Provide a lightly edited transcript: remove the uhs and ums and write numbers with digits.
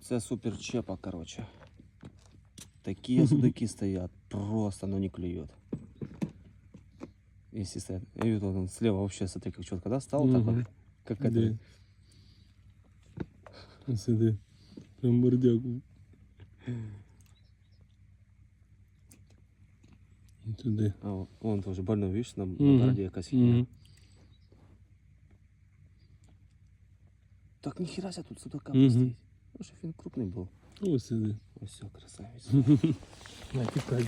Це супер чепа, короче. Такие судаки стоят, просто оно не клюет. Если стоят. И вот он слева вообще, смотри, как четко, да, стал так вот, как это. Сиди. Прям мордяк. Туди. А, вон тоже больно, видишь, на бороде якась хіня. Так нихера себе тут судака стоїть. Ну, щоб він крупний був. Ось сиди. Ось все, красавець. На, тікай.